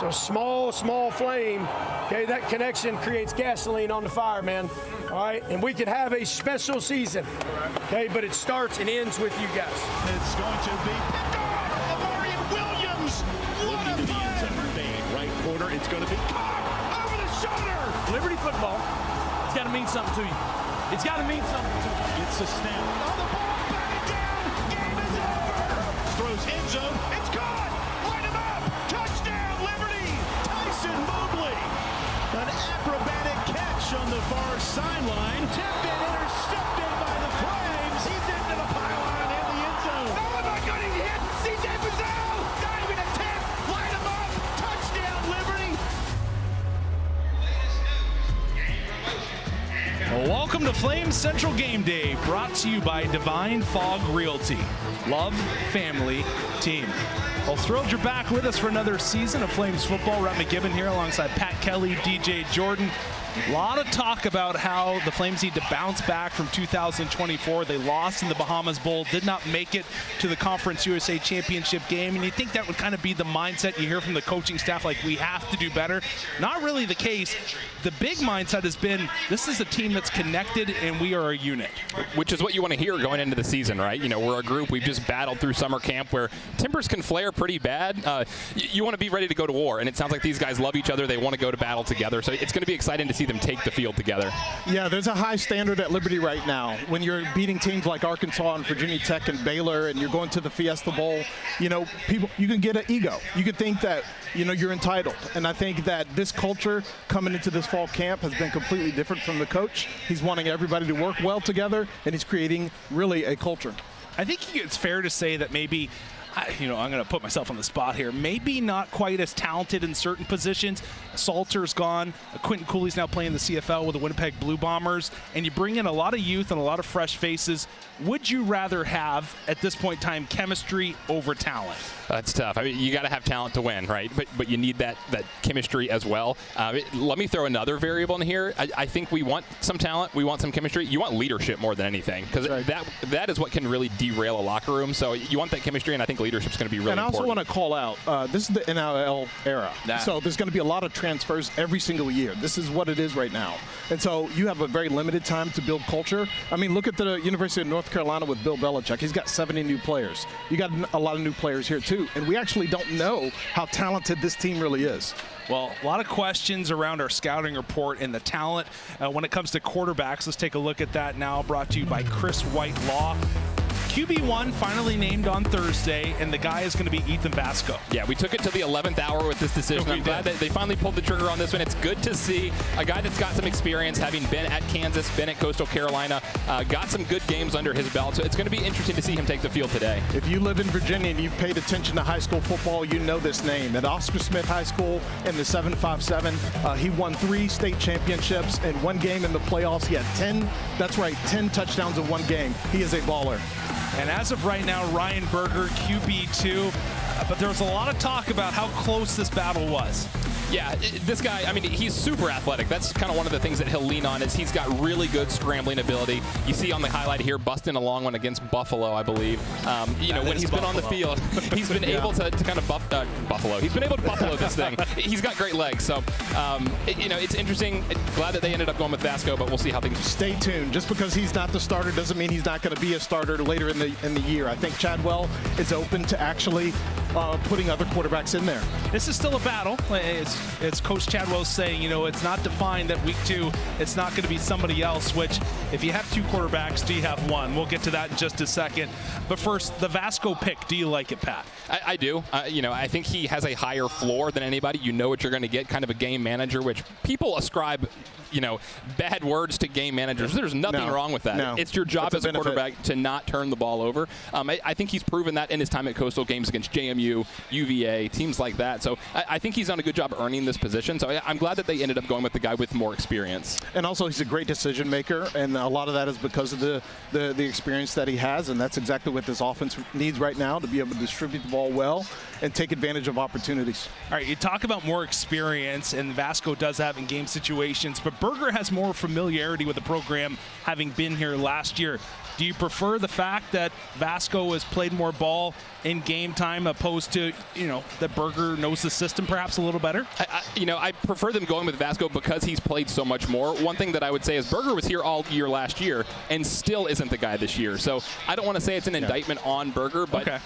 So small flame, okay, that connection creates gasoline on the fire, man. All right, and we could have a special season, okay, but it starts and ends with you guys. It's going to be picked off. Amarian Williams. What a play. Right corner, it's going to be caught over the shoulder. Liberty football, it's got to mean something to you. It's got to mean something to you. It's a snap. On the ball, batted down. Game is over. Throws end zone. It's caught. Line him up. Touchdown, Liberty. Tyson Mobley. An acrobatic catch on the far sideline. Tipped and intercepted by the Flames. He's into the pylon and the end zone. Oh my God, he hit C.J. Bazell. Diving attempt. Line him up. Touchdown, Liberty. Welcome to Flames Central Game Day, brought to you by Divine Fog Realty. Love, family, team. Well, thrilled you're back with us for another season of Flames football. Rhett McGibbon here alongside Pat Kelly, DJ Jordan. A lot of talk about how the Flames need to bounce back from 2024. They lost in the Bahamas Bowl, did not make it to the Conference USA Championship game. And you think that would kind of be the mindset you hear from the coaching staff, like we have to do better. Not really the case. The big mindset has been, this is a team that's connected and we are a unit. Which is what you want to hear going into the season, right? You know, we're a group, we've just battled through summer camp where tempers can flare pretty bad. You want to be ready to go to war, and it sounds like these guys love each other. They want to go to battle together. So it's going to be exciting to see them take the field together. Yeah, there's a high standard at Liberty right now. When you're beating teams like Arkansas and Virginia Tech and Baylor, and you're going to the Fiesta Bowl, you know, people, you can get an ego. You can think that, you know, you're entitled. And I think that this culture coming into this fall camp has been completely different from the coach. He's wanting everybody to work well together, and he's creating really a culture. I think it's fair to say that maybe, you know, I'm going to put myself on the spot here, maybe not quite as talented in certain positions. Salter's gone. Quentin Cooley's now playing the CFL with the Winnipeg Blue Bombers, and you bring in a lot of youth and a lot of fresh faces. Would you rather have, at this point in time, chemistry over talent? That's tough. I mean, you got to have talent to win, right? But you need that chemistry as well. Let me throw another variable in here. I think we want some talent. We want some chemistry. You want leadership more than anything, because that is what can really derail a locker room. So you want that chemistry, and I think leadership's going to be really important. And I also want to call out, this is the NIL era. So there's going to be a lot of transfers every single year. This is what it is right now. And so you have a very limited time to build culture. I mean, look at the University of North Carolina with Bill Belichick. He's got 70 new players. You got a lot of new players here, too. And we actually don't know how talented this team really is. Well, a lot of questions around our scouting report and the talent when it comes to quarterbacks. Let's take a look at that now, brought to you by Chris White Law. QB1 finally named on Thursday, and the guy is going to be Ethan Vasco. Yeah, we took it to the 11th hour with this decision. I'm glad that they finally pulled the trigger on this one. It's good to see a guy that's got some experience, having been at Kansas, been at Coastal Carolina, got some good games under his belt. So it's going to be interesting to see him take the field today. If you live in Virginia and you've paid attention to high school football, you know this name. At Oscar Smith High School in the 757, he won 3 state championships and 1 game in the playoffs. He had 10 touchdowns in 1 game. He is a baller. And as of right now, Ryan Berger, QB2. But there was a lot of talk about how close this battle was. Yeah, this guy, I mean, he's super athletic. That's kind of one of the things that he'll lean on, is he's got really good scrambling ability. You see on the highlight here, busting a long one against Buffalo, I believe. You know, when he's been on the field, he's been able to kind of Buffalo. He's been able to buffalo this thing. He's got great legs. So, you know, it's interesting. Glad that they ended up going with Vasco, but we'll see how things. Stay tuned. Just because he's not the starter doesn't mean he's not going to be a starter later in the year. I think Chadwell is open to actually putting other quarterbacks in there. This is still a battle. It's Coach Chadwell saying, you know, it's not defined that week 2, it's not going to be somebody else, which if you have 2 quarterbacks, do you have 1? We'll get to that in just a second. But first, the Vasco pick, do you like it, Pat? I do. You know, I think he has a higher floor than anybody. You know what you're going to get, kind of a game manager, which people ascribe, you know, bad words to game managers. There's nothing wrong with that. No. It's your job as a quarterback to not turn the ball over. I think he's proven that in his time at Coastal, games against JMU, UVA, teams like that. So I think he's done a good job earning this position. So I'm glad that they ended up going with the guy with more experience. And also, he's a great decision maker, and a lot of that is because of the experience that he has, and that's exactly what this offense needs right now, to be able to distribute the ball well and take advantage of opportunities. All right, you talk about more experience, and Vasco does have in game situations, but Berger has more familiarity with the program, having been here last year. Do you prefer the fact that Vasco has played more ball in game time opposed to, that Berger knows the system perhaps a little better? I prefer them going with Vasco because he's played so much more. One thing that I would say is Berger was here all year last year and still isn't the guy this year. So I don't want to say it's an indictment on Berger, but,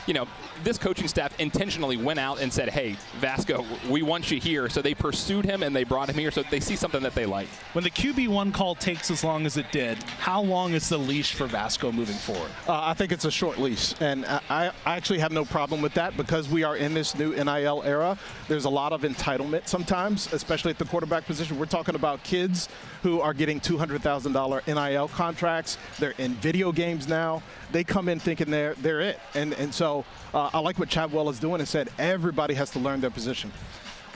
this coaching staff intentionally went out and said, hey, Vasco, we want you here. So they pursued him and they brought him here so they see something that they like. When the QB1 call takes as long as it did, how long is the leash for Vasco moving forward? I think it's a short leash, and I actually have no problem with that because we are in this new NIL era. There's a lot of entitlement sometimes, especially at the quarterback position. We're talking about kids who are getting $200,000 NIL contracts. They're in video games now. They come in thinking they're it. And so I like what Chadwell is doing and said everybody has to learn their position.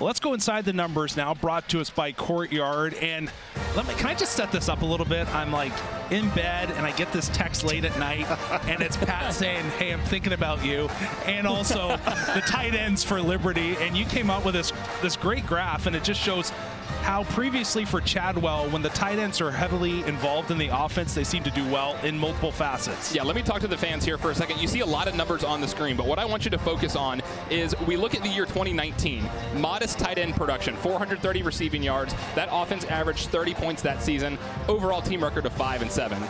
Well, let's go inside the numbers now, brought to us by Courtyard. And can I just set this up a little bit? I'm like in bed and I get this text late at night and it's Pat saying, hey, I'm thinking about you. And also the tight ends for Liberty. And you came out with this great graph, and it just shows how previously for Chadwell, when the tight ends are heavily involved in the offense, they seem to do well in multiple facets. Yeah, let me talk to the fans here for a second. You see a lot of numbers on the screen, but what I want you to focus on is we look at the year 2019. Modest tight end production, 430 receiving yards. That offense averaged 30 points that season. Overall team record of 5-7.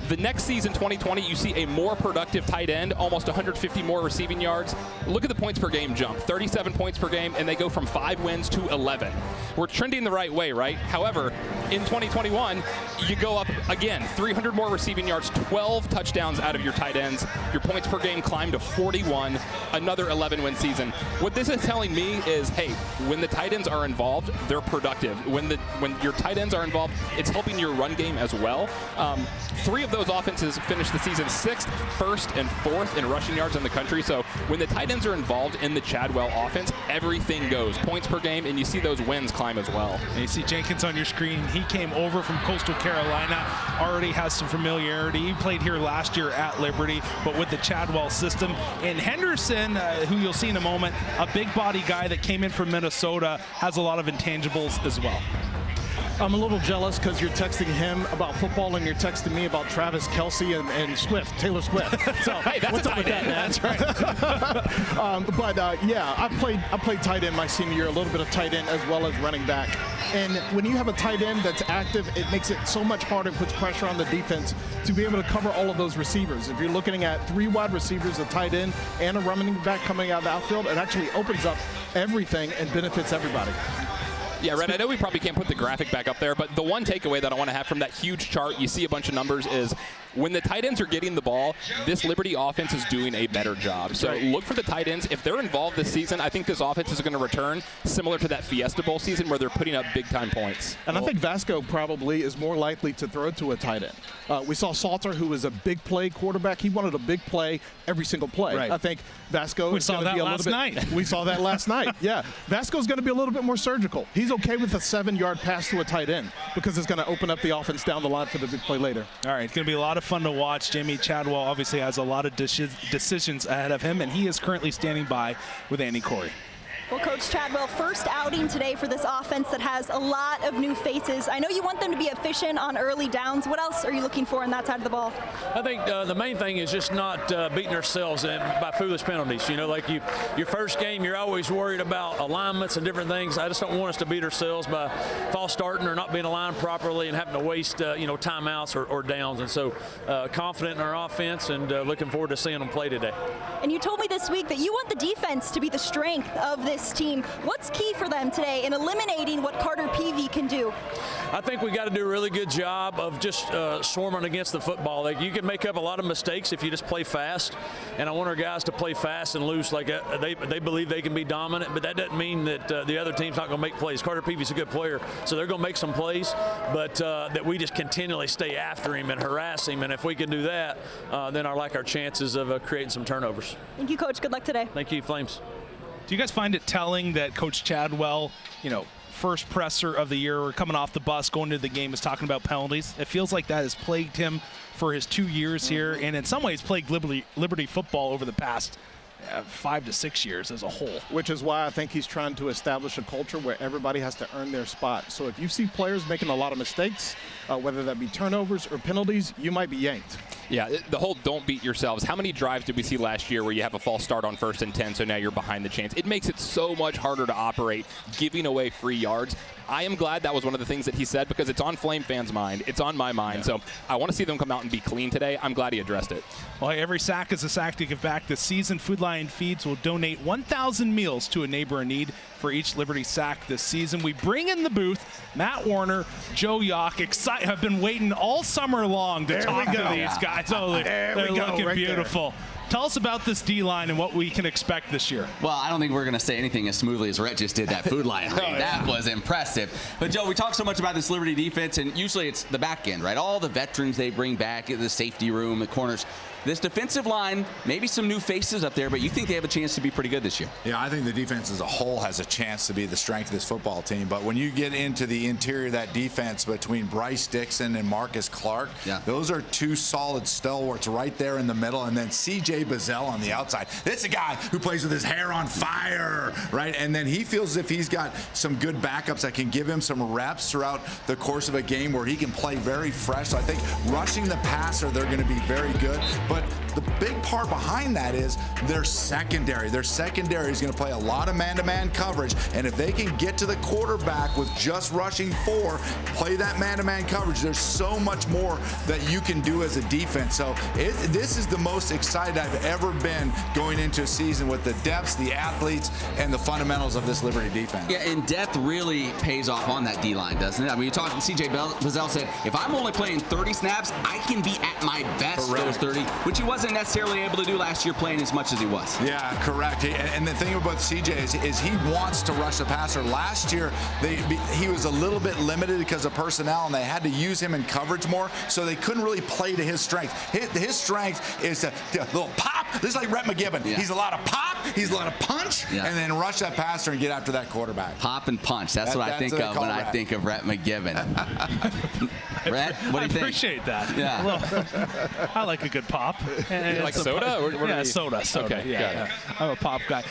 The next season, 2020, you see a more productive tight end, almost 150 more receiving yards. Look at the points per game jump, 37 points per game, and they go from 5 wins to 11. We're trending the right way, right? However, in 2021, you go up again, 300 more receiving yards, 12 touchdowns out of your tight ends. Your points per game climbed to 41, another 11-win season. What this is telling me is, hey, when the tight ends are involved, they're productive. When your tight ends are involved, it's helping your run game as well. 3 of those offenses finished the season 6th, 1st, and 4th in rushing yards in the country. So when the tight ends are involved in the Chadwell offense, everything goes. Points per game, and you see those wins climb as well. And you see Jenkins on your screen. He came over from Coastal Carolina, already has some familiarity. He played here last year at Liberty, but with the Chadwell system. And Henderson, who you'll see in a moment, a big body guy that came in from Minnesota, has a lot of intangibles as well. I'm a little jealous because you're texting him about football and you're texting me about Travis Kelce and Taylor Swift. So hey, that's what's a up with tight end. that, man? That's right. Yeah, I played tight end my senior year, a little bit of tight end as well as running back. And when you have a tight end that's active, it makes it so much harder, puts pressure on the defense to be able to cover all of those receivers. If you're looking at 3 wide receivers, a tight end, and a running back coming out of the outfield, it actually opens up everything and benefits everybody. Yeah, Red, I know we probably can't put the graphic back up there, but the one takeaway that I want to have from that huge chart, you see a bunch of numbers, is when the tight ends are getting the ball, this Liberty offense is doing a better job. So look for the tight ends. If they're involved this season, I think this offense is going to return similar to that Fiesta Bowl season where they're putting up big-time points. And I think Vasco probably is more likely to throw to a tight end. We saw Salter, who was a big play quarterback. He wanted a big play every single play. Right. I think Vasco is going to be a little bit. We saw that last night. Yeah. Vasco's going to be a little bit more surgical. He's okay with a 7-yard pass to a tight end because it's going to open up the offense down the line for the big play later. All right, it's going to be a lot of fun to watch. Jamie Chadwell obviously has a lot of decisions ahead of him, and he is currently standing by with Andy Corey. Well, Coach Chadwell, first outing today for this offense that has a lot of new faces. I know you want them to be efficient on early downs. What else are you looking for in that side of the ball? I think the main thing is just not beating ourselves by foolish penalties. You know, like your first game, you're always worried about alignments and different things. I just don't want us to beat ourselves by false starting or not being aligned properly and having to waste, timeouts or downs. And so confident in our offense and looking forward to seeing them play today. And you told me this week that you want the defense to be the strength of this team. What's key for them today in eliminating what Carter Peavy can do? I think we got to do a really good job of just swarming against the football. Like, you can make up a lot of mistakes if you just play fast, and I want our guys to play fast and loose. Like they believe they can be dominant, but that doesn't mean that the other team's not going to make plays. Carter Peavy's a good player, so they're going to make some plays, but that we just continually stay after him and harass him. And if we can do that, then I like our chances of creating some turnovers. Thank you, Coach. Good luck today. Thank you, Flames. Do you guys find it telling that Coach Chadwell, first presser of the year, or coming off the bus, going to the game, is talking about penalties? It feels like that has plagued him for his 2 years here, and in some ways plagued Liberty football over the past 5 to 6 years as a whole. Which is why I think he's trying to establish a culture where everybody has to earn their spot. So if you see players making a lot of mistakes, whether that be turnovers or penalties, you might be yanked. Yeah, the whole don't beat yourselves. How many drives did we see last year where you have a false start on 1st and 10, so now you're behind the chains? It makes it so much harder to operate, giving away free yards. I am glad that was one of the things that he said, because it's on Flame fans' mind. It's on my mind. So I want to see them come out and be clean today. I'm glad he addressed it. Well, every sack is a sack to give back this season. Food Lion Feeds will donate 1,000 meals to a neighbor in need for each Liberty sack this season. We bring in the booth Matt Warner, Joe Yock. Have been waiting all summer long to talk to these guys. Oh, they're looking beautiful. Tell us about this D-line and what we can expect this year. Well, I don't think we're going to say anything as smoothly as Rhett just did that Food Lion read. That was impressive. But, Joe, we talk so much about this Liberty defense, and usually it's the back end, right? All the veterans they bring back, the safety room, the corners. This defensive line, maybe some new faces up there, but you think they have a chance to be pretty good this year? Yeah, I think the defense as a whole has a chance to be the strength of this football team. But when you get into the interior of that defense between Bryce Dixon and Marcus Clark, those are two solid stalwarts right there in the middle. And then C.J. Bazell on the outside. This is a guy who plays with his hair on fire, right? And then he feels as if he's got some good backups that can give him some reps throughout the course of a game where he can play very fresh. So I think rushing the passer, they're going to be very good. But the big part behind that is their secondary. Their secondary is going to play a lot of man-to-man coverage, and if they can get to the quarterback with just rushing 4, play that man-to-man coverage, there's so much more that you can do as a defense. So this is the most excited I've ever been going into a season with the depths, the athletes, and the fundamentals of this Liberty defense. Yeah, and depth really pays off on that D-line, doesn't it? I mean, you're talking, C.J. Bazell said, if I'm only playing 30 snaps, I can be at my best those 30, which he wasn't necessarily able to do last year playing as much as he was. Yeah, correct. And the thing about CJ is he wants to rush the passer. Last year, he was a little bit limited because of personnel, and they had to use him in coverage more, so they couldn't really play to his strength. His strength is a little pop. This is like Rhett McGibbon. Yeah. He's a lot of pop, he's a lot of punch, and then rush that passer and get after that quarterback. Pop and punch. That's what I think of when I think of Rhett McGibbon. Rhett, what do you think? I appreciate that. Yeah. Well, I like a good pop. And like soda? Soda. Okay, yeah. I'm a pop guy.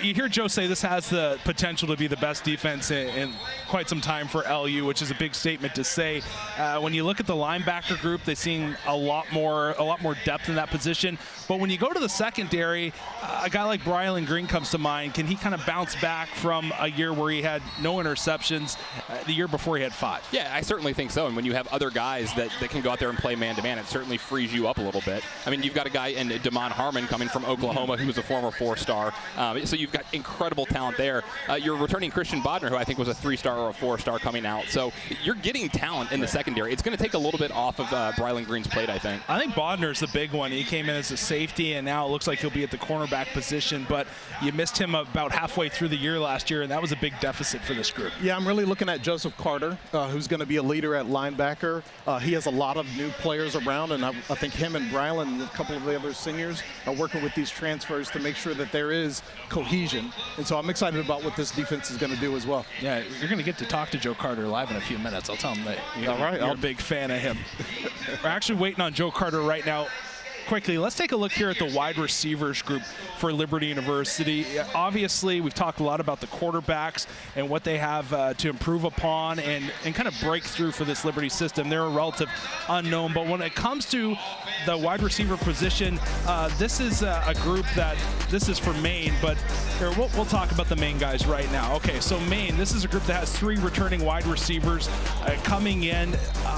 You hear Joe say this has the potential to be the best defense in quite some time for LU, which is a big statement to say. When you look at the linebacker group, they seem a lot more depth in that position. But when you go to the secondary, a guy like Brylan Green comes to mind. Can he kind of bounce back from a year where he had no interceptions, the year before he had 5? Yeah, I certainly think so. And when you have other guys that can go out there and play man-to-man, it certainly frees you up a little bit. I mean, you've got a guy in Damon Harmon coming from Oklahoma who was a former 4-star. So you've got incredible talent there. You're returning Christian Bodner, who I think was a 3-star or a 4-star coming out. So you're getting talent in the secondary. It's going to take a little bit off of Brylan Green's plate, I think. I think Bodner's the big one. He came in as a safety, and now it looks like he'll be at the cornerback position. But you missed him about halfway through the year last year, and that was a big deficit for this group. Yeah, I'm really looking at Joseph Carter, who's going to be a leader at linebacker. He has a lot of new players around, and I think him and Brylan and a couple of the other seniors are working with these transfers to make sure that there is cohesion. And so I'm excited about what this defense is going to do as well. Yeah, you're going to get to talk to Joe Carter live in a few minutes. I'll tell him that you're a big fan of him. We're actually waiting on Joe Carter right now. Quickly, let's take a look here at the wide receivers group for Liberty University. Obviously, we've talked a lot about the quarterbacks and what they have to improve upon and kind of break through for this Liberty system. They're a relative unknown, but when it comes to the wide receiver position, this is a group that, this is for Maine, but here, we'll talk about the Maine guys right now. Okay, so Maine, this is a group that has 3 returning wide receivers coming in,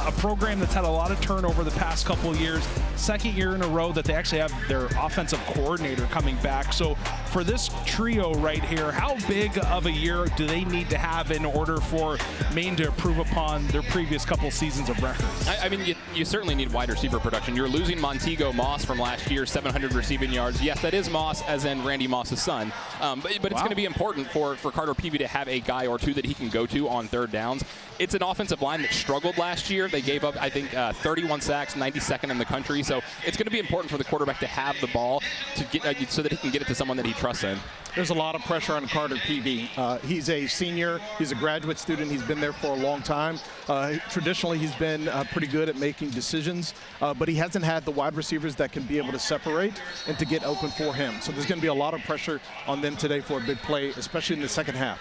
a program that's had a lot of turnover the past couple of years, second year in a row that they actually have their offensive coordinator coming back. So for this trio right here, how big of a year do they need to have in order for Maine to improve upon their previous couple seasons of records? I mean, you certainly need wide receiver production. You're losing Montego Moss from last year, 700 receiving yards. Yes, that is Moss, as in Randy Moss's son. But it's going to be important for Carter Peavy to have a guy or two that he can go to on third downs. It's an offensive line that struggled last year. They gave up, I think, 31 sacks, 92nd in the country. So it's going to be important for the quarterback to have the ball to get so that he can get it to someone that he trusts in. There's a lot of pressure on Carter Peavy. He's a senior. He's a graduate student. He's been there for a long time. Traditionally, he's been pretty good at making decisions, but he hasn't had the wide receivers that can be able to separate and to get open for him. So there's going to be a lot of pressure on them today for a big play, especially in the second half.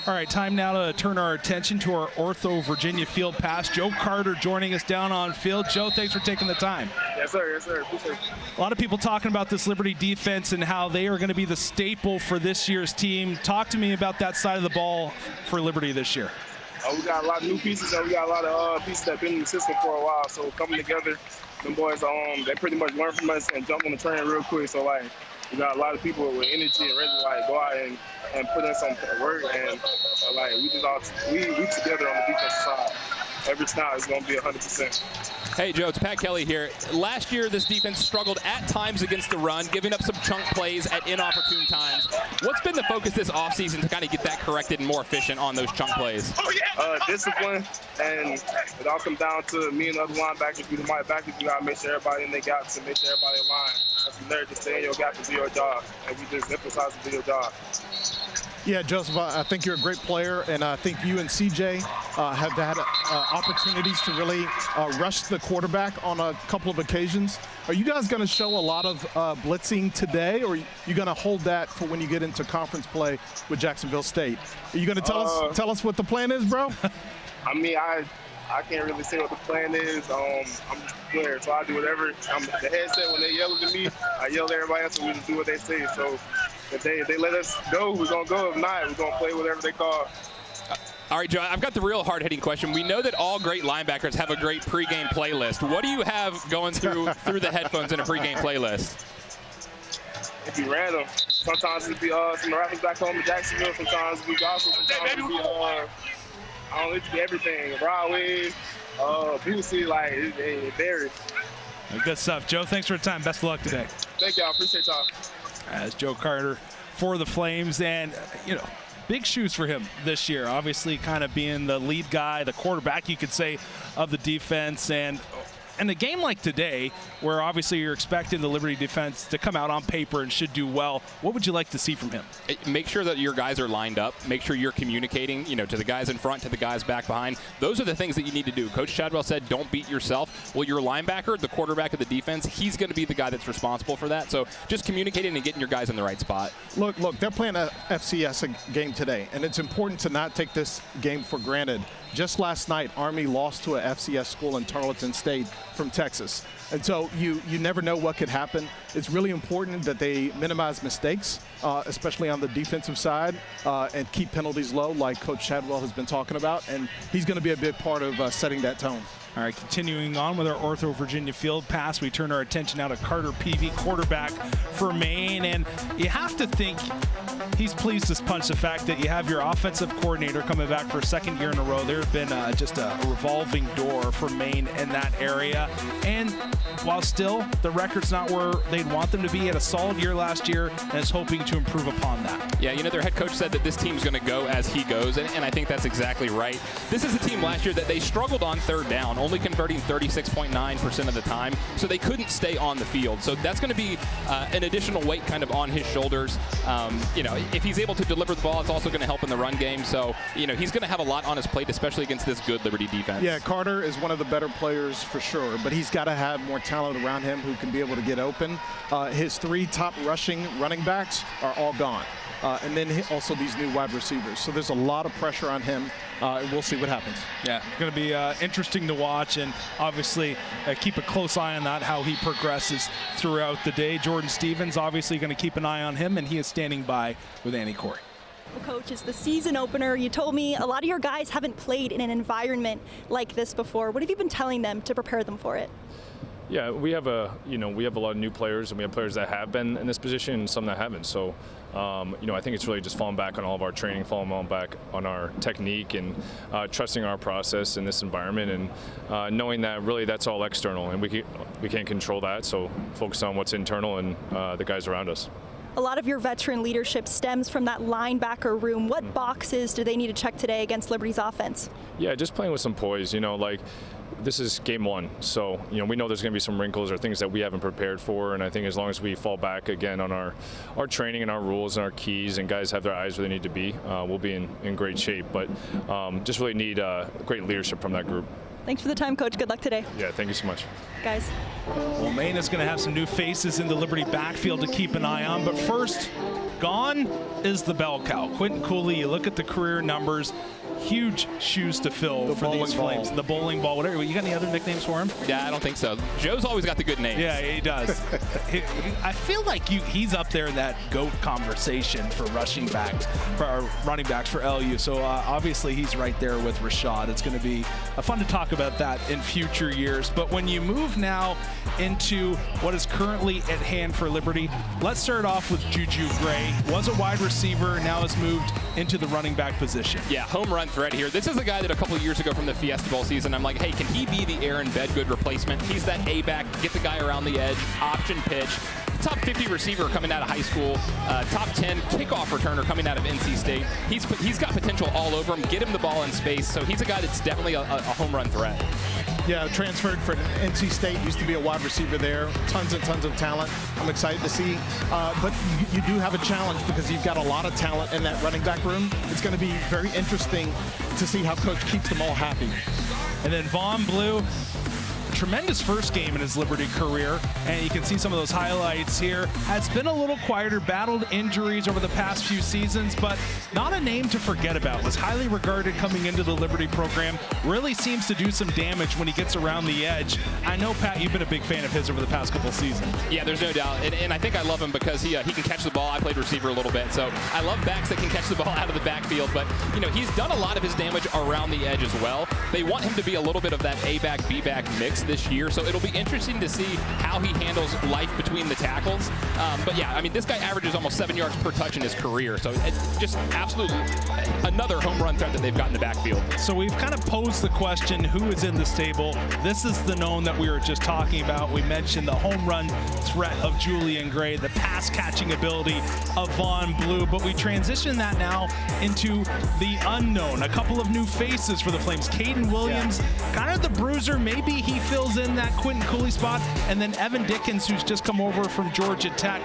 All right, time now to turn our attention to our Ortho Virginia Field pass. Joe Carter joining us down on field. Joe, thanks for taking the time. Yes, sir. Yes, sir. Appreciate it. A lot of people talking about this Liberty defense and how they are going to be the staple for this year's team. Talk to me about that side of the ball for Liberty this year. We got a lot of new pieces, and we got a lot of pieces that have been in the system for a while. So coming together, them boys, they pretty much learn from us and jump on the train real quick. So, like, we got a lot of people with energy and ready to, like, go out and put in some work. And, like, we together on the defensive side. Every snap is going to be 100%. Hey, Joe, it's Pat Kelly here. Last year, this defense struggled at times against the run, giving up some chunk plays at inopportune times. What's been the focus this offseason to kind of get that corrected and more efficient on those chunk plays? Discipline, and it all comes down to me and the other linebackers. We the linebackers, you got to make sure everybody in their gaps and make sure everybody in line. That's from there to stay in your gap and do your job. And we just emphasize to do your job. Yeah, Joseph, I think you're a great player, and I think you and CJ have had opportunities to really rush the quarterback on a couple of occasions. Are you guys going to show a lot of blitzing today, or are you going to hold that for when you get into conference play with Jacksonville State? Are you going to tell us what the plan is, bro? I mean, I can't really say what the plan is. I'm just a player, so I do whatever. The headset, when they yell at me, I yell at everybody else, and we just do what they say. So if they let us go, we're going to go. If not, we're going to play whatever they call. All right, Joe, I've got the real hard-hitting question. We know that all great linebackers have a great pregame playlist. What do you have going through the headphones in a pregame playlist? It'd be random. Sometimes it'd be some rappers back home in Jacksonville. Sometimes it'd be gospel. Sometimes it'd be, it'd be everything. Broadway, Boosie, like, it varies. Good stuff. Joe, thanks for your time. Best of luck today. Thank y'all. Appreciate y'all. As Joe Carter for the Flames, and, big shoes for him this year. Obviously kind of being the lead guy, the quarterback, you could say, of the defense. And a game like today, where obviously you're expecting the Liberty defense to come out on paper and should do well, what would you like to see from him? Make sure that your guys are lined up. Make sure you're communicating, to the guys in front, to the guys back behind. Those are the things that you need to do. Coach Chadwell said, don't beat yourself. Well, your linebacker, the quarterback of the defense, he's going to be the guy that's responsible for that. So just communicating and getting your guys in the right spot. Look, they're playing a FCS game today, and it's important to not take this game for granted. Just last night, Army lost to a FCS school in Tarleton State from Texas. And so you never know what could happen. It's really important that they minimize mistakes, especially on the defensive side, and keep penalties low like Coach Chadwell has been talking about. And he's going to be a big part of setting that tone. All right, continuing on with our Ortho Virginia Field pass, we turn our attention now to Carter Peavy, quarterback for Maine. And you have to think he's pleased as punch the fact that you have your offensive coordinator coming back for a second year in a row. There's been just a revolving door for Maine in that area. And while still the record's not where they'd want them to be, had a solid year last year and is hoping to improve upon that. Yeah, their head coach said that this team's going to go as he goes, and I think that's exactly right. This is a team last year that they struggled on third down, only converting 36.9% of the time, so they couldn't stay on the field. So that's going to be an additional weight kind of on his shoulders. If he's able to deliver the ball, it's also going to help in the run game. So, he's going to have a lot on his plate, especially against this good Liberty defense. Yeah, Carter is one of the better players for sure, but he's got to have more talent around him who can be able to get open. His three top running backs are all gone. And then also these new wide receivers. So there's a lot of pressure on him, and we'll see what happens. Yeah, it's going to be interesting to watch, and obviously keep a close eye on that, how he progresses throughout the day. Jordan Stevens obviously going to keep an eye on him, and he is standing by with Annie Corey. Coach, it's the season opener. You told me a lot of your guys haven't played in an environment like this before. What have you been telling them to prepare them for it? Yeah, we have a lot of new players, and we have players that have been in this position and some that haven't. So, I think it's really just falling back on all of our training, falling back on our technique, and trusting our process in this environment, and knowing that really that's all external, and we can't control that. So focus on what's internal and the guys around us. A lot of your veteran leadership stems from that linebacker room. What boxes do they need to check today against Liberty's offense? Yeah, just playing with some poise. this is game one, so we know there's going to be some wrinkles or things that we haven't prepared for, and I think as long as we fall back again on our training and our rules and our keys, and guys have their eyes where they need to be, we'll be in great shape. But just really need great leadership from that group. Thanks for the time, Coach. Good luck today. Yeah, thank you so much. Guys. Well, Maine is going to have some new faces in the Liberty backfield to keep an eye on. But first, gone is the bell cow. Quentin Cooley, you look at the career numbers. Huge shoes to fill for these Flames. The bowling ball, whatever. You got any other nicknames for him? Yeah, I don't think so. Joe's always got the good names. Yeah, he does. I feel like he's up there in that GOAT conversation for rushing backs, for our running backs for LU. So obviously he's right there with Rashad. It's going to be fun to talk about that in future years. But when you move now into what is currently at hand for Liberty, let's start off with Juju Gray. Was a wide receiver, now has moved into the running back position. Yeah, home run threat here. This is a guy that a couple years ago from the Fiesta Bowl season, I'm like, hey, can he be the Aaron Bedgood replacement? He's that A-back, get the guy around the edge, option pitch. Top 50 receiver coming out of high school, top 10 kickoff returner coming out of NC State. He's got potential all over him. Get him the ball in space. So he's a guy that's definitely a home run threat. Yeah, transferred from NC State, used to be a wide receiver there. Tons and tons of talent. I'm excited to see. But you do have a challenge because you've got a lot of talent in that running back room. It's going to be very interesting to see how Coach keeps them all happy. And then Vaughn Blue, tremendous first game in his Liberty career, and you can see some of those highlights here. Has been a little quieter, battled injuries over the past few seasons, but not a name to forget about. Was highly regarded coming into the Liberty program. Really seems to do some damage when he gets around the edge. I know, Pat, you've been a big fan of his over the past couple seasons. Yeah, there's no doubt, and I think I love him because he can catch the ball. I played receiver a little bit, so I love backs that can catch the ball out of the backfield, but he's done a lot of his damage around the edge as well. They want him to be a little bit of that A-back, B-back mix this year, so it'll be interesting to see how he handles life between the tackles. But yeah, I mean, this guy averages almost 7 yards per touch in his career, so it's just absolutely another home run threat that they've got in the backfield. So we've kind of posed the question, who is in the stable? This is the known that we were just talking about. We mentioned the home run threat of Julian Gray, the pass catching ability of Vaughn Blue, but we transition that now into the unknown. A couple of new faces for the Flames. Caden Williams, kind of the bruiser, maybe he fills in that Quentin Cooley spot, and then Evan Dickens, who's just come over from Georgia Tech,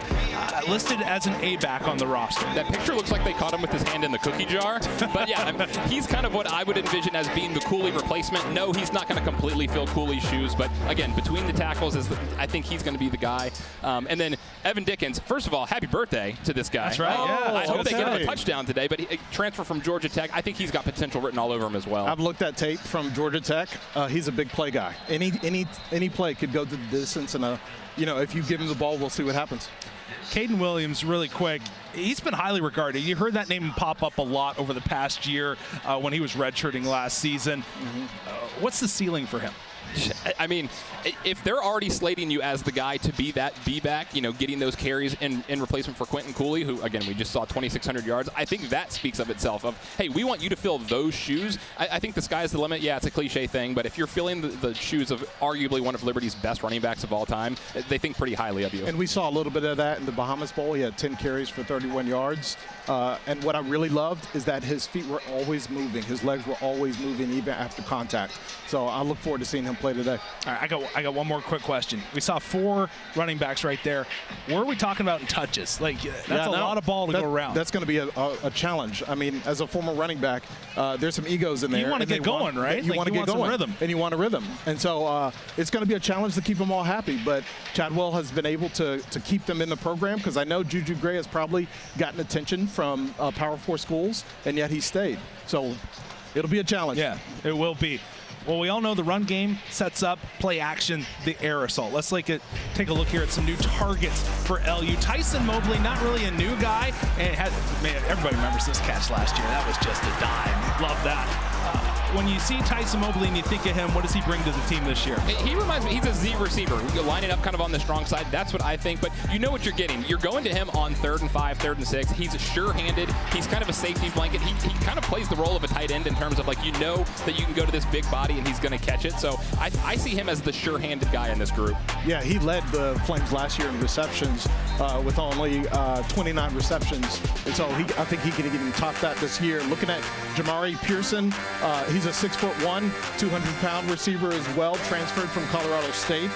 listed as an A-back on the roster. That picture looks like they caught him with his hand in the cookie jar, but yeah, he's kind of what I would envision as being the Cooley replacement. No, he's not going to completely fill Cooley's shoes, but again, between the tackles, I think he's going to be the guy. And then Evan Dickens, first of all, happy birthday to this guy. That's right, yeah. I hope they get him a touchdown today, but he transfer from Georgia Tech, I think he's got potential written all over him as well. I've looked at tape from Georgia Tech. He's a big play guy. Any play could go the distance, and if you give him the ball, we'll see what happens. Caden Williams, really quick, he's been highly regarded. You heard that name pop up a lot over the past year when he was redshirting last season. What's the ceiling for him? I mean, if they're already slating you as the guy to be that B-back, getting those carries in replacement for Quentin Cooley, who, again, we just saw 2,600 yards, I think that speaks of itself of, hey, we want you to fill those shoes. I think the sky's the limit. Yeah, it's a cliche thing, but if you're filling the shoes of arguably one of Liberty's best running backs of all time, they think pretty highly of you. And we saw a little bit of that in the Bahamas Bowl. He had 10 carries for 31 yards. And what I really loved is that his feet were always moving. His legs were always moving even after contact. So I look forward to seeing him play today. All right, I got one more quick question. We saw 4 running backs right there. Where are we talking about in touches? That's a lot of ball to go around. That's going to be a challenge. I mean, as a former running back, there's some egos in there. You want to get going, right? You want to get going. Rhythm. And you want a rhythm. And so it's going to be a challenge to keep them all happy. But Chadwell has been able to keep them in the program, because I know Juju Gray has probably gotten attention from Power 4 schools, and yet he stayed. So it'll be a challenge. Yeah, it will be. Well, we all know the run game sets up play action, the air assault. Let's take a look here at some new targets for LU. Tyson Mobley, not really a new guy, and everybody remembers this catch last year. That was just a dime. Love that. When you see Tyson Mobley and you think of him, what does he bring to the team this year? He reminds me, he's a Z receiver. You line it up kind of on the strong side. That's what I think, but you know what you're getting. You're going to him on 3rd and 5, 3rd and 6. He's sure-handed. He's kind of a safety blanket. He kind of plays the role of a tight end in terms of, that you can go to this big body and he's going to catch it. So I see him as the sure-handed guy in this group. Yeah, he led the Flames last year in receptions with only 29 receptions. And so I think he can even top that this year. Looking at Jamari Pearson, He's a 6'1", 200-pound receiver as well, transferred from Colorado State.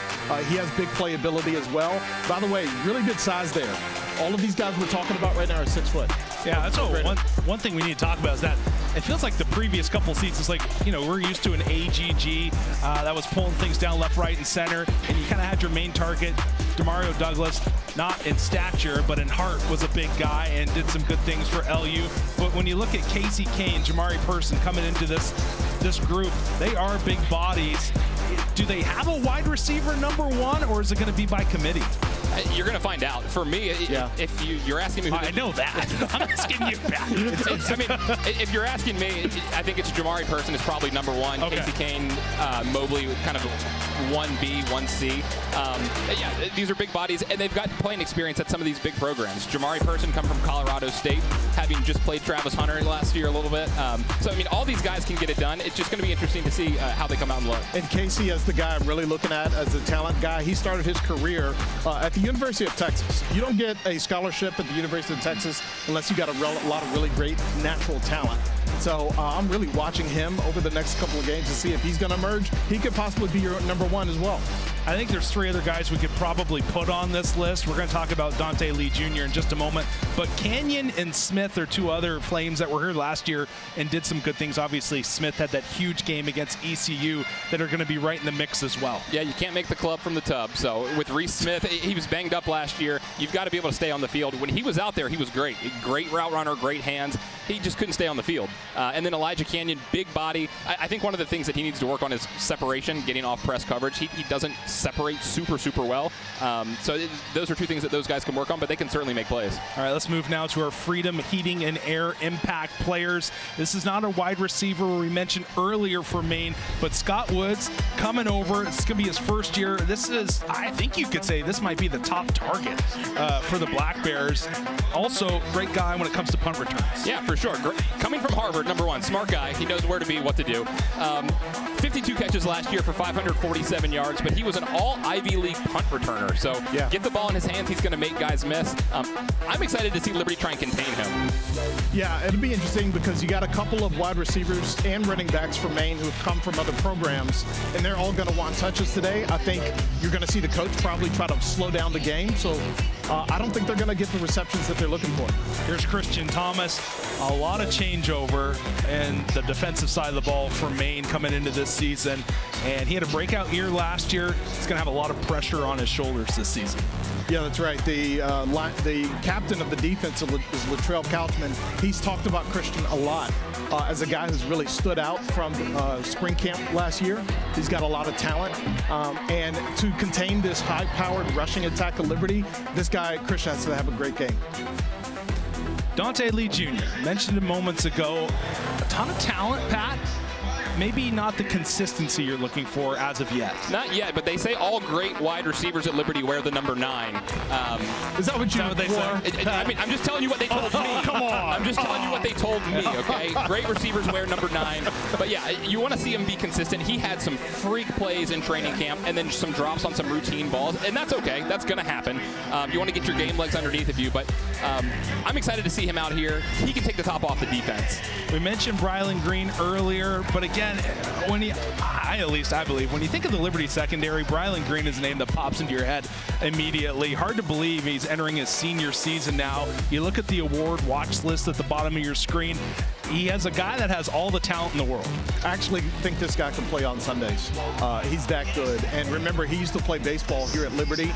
He has big playability as well. By the way, really good size there. All of these guys we're talking about right now are 6 foot. Yeah, that's one thing we need to talk about is that it feels like the previous couple seasons, like, we're used to an AGG that was pulling things down left, right, and center, and you kind of had your main target, Demario Douglas, not in stature, but in heart, was a big guy and did some good things for LU. But when you look at Casey Kane, Jamari Person coming into this group, they are big bodies. Do they have a wide receiver number one, or is it going to be by committee? You're going to find out. For me, if you're asking me who I know that. I'm asking you that. I mean, if you're asking me, I think it's Jamari Person is probably number one. Okay. Casey Kane, Mobley, kind of 1B, 1C. Yeah, these are big bodies, and they've got playing experience at some of these big programs. Jamari Person come from Colorado State, having just played Travis Hunter last year a little bit. So, I mean, all these guys can get it done. It's just going to be interesting to see how they come out and look. And Casey, as the guy I'm really looking at as a talent guy, he started his career at the University of Texas. You don't get a scholarship at the University of Texas unless you got a lot of really great natural talent. So I'm really watching him over the next couple of games to see if he's going to emerge. He could possibly be your number one as well. I think there's 3 other guys we could probably put on this list. We're going to talk about Dante Lee Jr. in just a moment. But Canyon and Smith are 2 other Flames that were here last year and did some good things. Obviously, Smith had that huge game against ECU that are going to be right in the mix as well. Yeah, you can't make the club from the tub. So with Reese Smith, he was banged up last year. You've got to be able to stay on the field. When he was out there, he was great. Great route runner, great hands. He just couldn't stay on the field. And then Elijah Canyon, big body. I think one of the things that he needs to work on is separation, getting off press coverage. He doesn't separate super well. So those are 2 things that those guys can work on, but they can certainly make plays. All right, let's move now to our Freedom Heating and Air Impact players. This is not a wide receiver we mentioned earlier for Maine, but Scott Woods coming over. It's going to be his first year. This is, I think you could say, this might be the top target for the Black Bears. Also, great guy when it comes to punt returns. Yeah, for sure. Coming from Harvard, number one, smart guy. He knows where to be, what to do. 52 catches last year for 547 yards, but he was an all-Ivy League punt returner. So get the ball in his hands, he's going to make guys miss. I'm excited to see Liberty try and contain him. Yeah, it'll be interesting because you got a couple of wide receivers and running backs from Maine who have come from other programs, and they're all going to want touches today. I think you're going to see the coach probably try to slow down the game. So I don't think they're going to get the receptions that they're looking for. Here's Christian Thomas. A lot of changeover in the defensive side of the ball for Maine coming into this season. And he had a breakout year last year. He's going to have a lot of pressure on his shoulders this season. Yeah, that's right. The captain of the defense is Latrell Couchman. He's talked about Christian a lot as a guy who's really stood out from spring camp last year. He's got a lot of talent. And to contain this high-powered rushing attack of Liberty, this guy, Christian, has to have a great game. Dante Lee Jr., mentioned him moments ago. A ton of talent, Pat. Maybe not the consistency you're looking for as of yet. Not yet, but they say all great wide receivers at Liberty wear the number 9. Is that what they say? I mean, I'm just telling you what they told me. Come on. I'm just telling you what they told me, okay? Great receivers wear number 9. But yeah, you want to see him be consistent. He had some freak plays in training camp and then some drops on some routine balls, and that's okay. That's going to happen. You want to get your game legs underneath of you, but I'm excited to see him out here. He can take the top off the defense. We mentioned Brylan Green earlier, but again, when I believe, when you think of the Liberty secondary, Brylan Green is a name that pops into your head immediately. Hard to believe he's entering his senior season now. You look at the award watch list at the bottom of your screen. He has a guy that has all the talent in the world. I actually think this guy can play on Sundays. He's that good. And remember, he used to play baseball here at Liberty.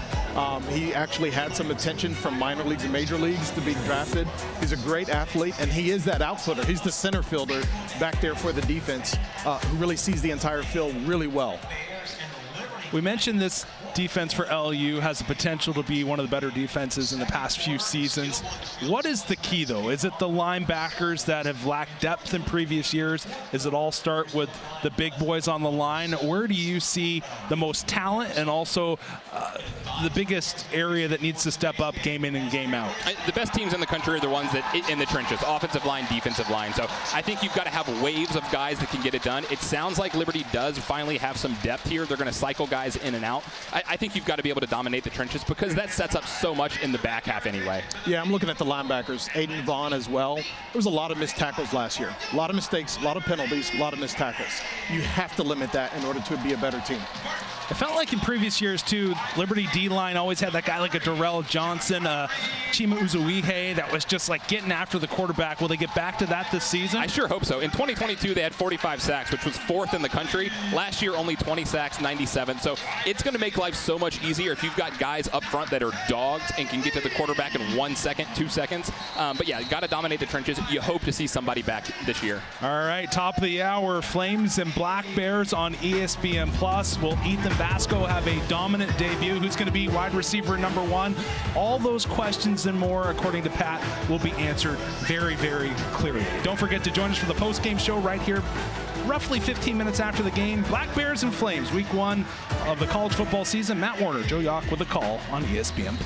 He actually had some attention from minor leagues and major leagues to be drafted. He's a great athlete, and he is that outfielder. He's the center fielder back there for the defense who really sees the entire field really well. We mentioned this defense for LU has the potential to be one of the better defenses in the past few seasons. What is the key, though? Is it the linebackers that have lacked depth in previous years? Is it all start with the big boys on the line? Where do you see the most talent and also the biggest area that needs to step up game in and game out? The best teams in the country are the ones that in the trenches, offensive line, defensive line. So I think you've got to have waves of guys that can get it done. It sounds like Liberty does finally have some depth here. They're going to cycle guys in and out. I think you've got to be able to dominate the trenches because that sets up so much in the back half anyway. Yeah, I'm looking at the linebackers. Aiden Vaughn as well. There was a lot of missed tackles last year. A lot of mistakes, a lot of penalties, a lot of missed tackles. You have to limit that in order to be a better team. It felt like in previous years, too, Liberty D-line always had that guy like a Darrell Johnson, Chima Uzuihe that was just like getting after the quarterback. Will they get back to that this season? I sure hope so. In 2022, they had 45 sacks, which was 4th in the country. Last year, only 20 sacks, 97. So it's going to make life so much easier if you've got guys up front that are dogs and can get to the quarterback in 1 second, 2 seconds. But yeah, got to dominate the trenches. You hope to see somebody back this year. All right, top of the hour, Flames and Black Bears on ESPN+. Will Ethan Vasco have a dominant debut? Who's going to be wide receiver number 1? All those questions and more, according to Pat, will be answered very, very clearly. Don't forget to join us for the post-game show right here, roughly 15 minutes after the game. Black Bears and Flames, week 1 of the college football season. Matt Warner, Joe Yock with a call on ESPN+.